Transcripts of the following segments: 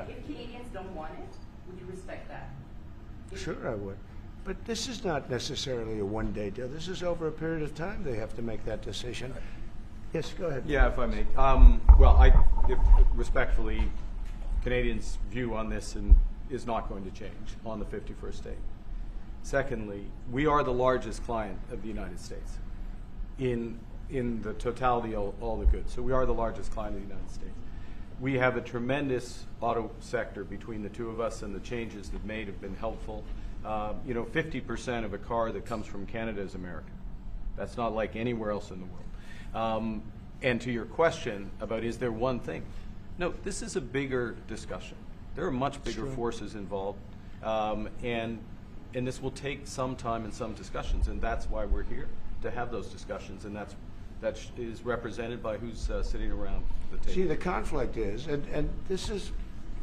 If Canadians don't want it, would you respect that? Sure, I would. But this is not necessarily a one-day deal. This is over a period of time they have to make that decision. Yes, go ahead. Yeah, if I may. Respectfully, Canadians' view on this is not going to change on the 51st state. Secondly, we are the largest client of the United States in the totality of all the goods. So we are the largest client of the United States. We have a tremendous auto sector between the two of us, and the changes they've made have been helpful. 50% of a car that comes from Canada is American. That's not like anywhere else in the world. And to your question about is there one thing? No, this is a bigger discussion. There are much bigger forces involved, and this will take some time and some discussions, and that's why we're here, to have those discussions, and that is represented by who's sitting around the table. See, the conflict is, and this is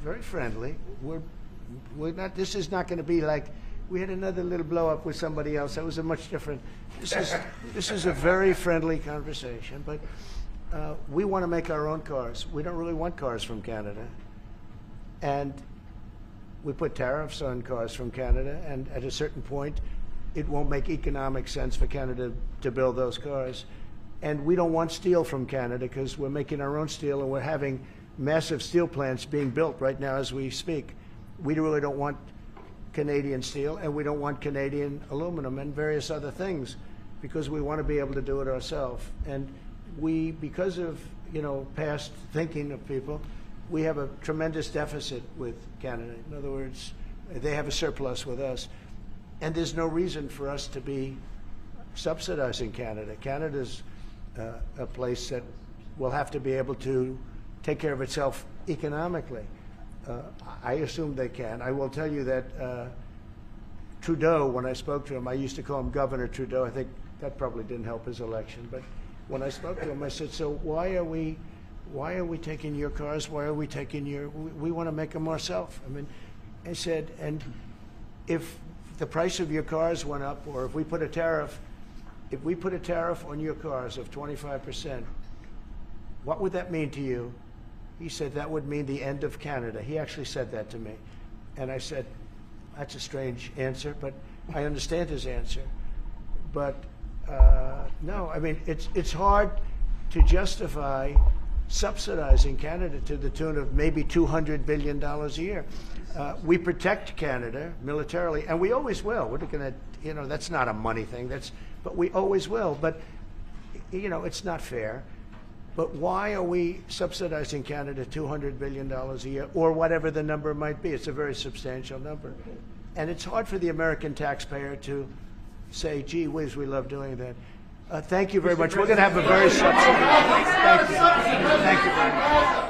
very friendly. We're not. This is not going to be like we had another little blow up with somebody else. That was a much different. This is a very friendly conversation. But we want to make our own cars. We don't really want cars from Canada, and we put tariffs on cars from Canada. And at a certain point, it won't make economic sense for Canada to build those cars. And we don't want steel from Canada because we're making our own steel, and we're having massive steel plants being built right now as we speak. We really don't want Canadian steel, and we don't want Canadian aluminum and various other things because we want to be able to do it ourselves. And we, because of past thinking of people, we have a tremendous deficit with Canada. In other words, they have a surplus with us. And there's no reason for us to be subsidizing Canada. Canada's a place that will have to be able to take care of itself economically. I assume they can. I will tell you that Trudeau, when I spoke to him, I used to call him Governor Trudeau. I think that probably didn't help his election. But when I spoke to him, I said, so why are we taking your cars? Why are we taking we want to make them ourselves. I mean, I said, and if the price of your cars went up, or if we put a tariff on your cars of 25%, what would that mean to you? He said that would mean the end of Canada. He actually said that to me. And I said, that's a strange answer, but I understand his answer. But no, I mean, it's hard to justify subsidizing Canada to the tune of maybe $200 billion a year. We protect Canada militarily, and we always will. We're not going to, that's not a money thing. But we always will. But, it's not fair. But why are we subsidizing Canada $200 billion a year, or whatever the number might be? It's a very substantial number. And it's hard for the American taxpayer to say, gee whiz, we love doing that. Thank you very much. We're going to have a very short Thank you. Thank you very much.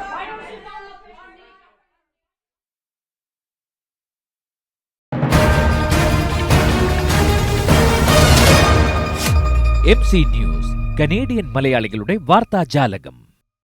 MC News, Canadian മലയാളികളുടെ വാർത്താജാലകം.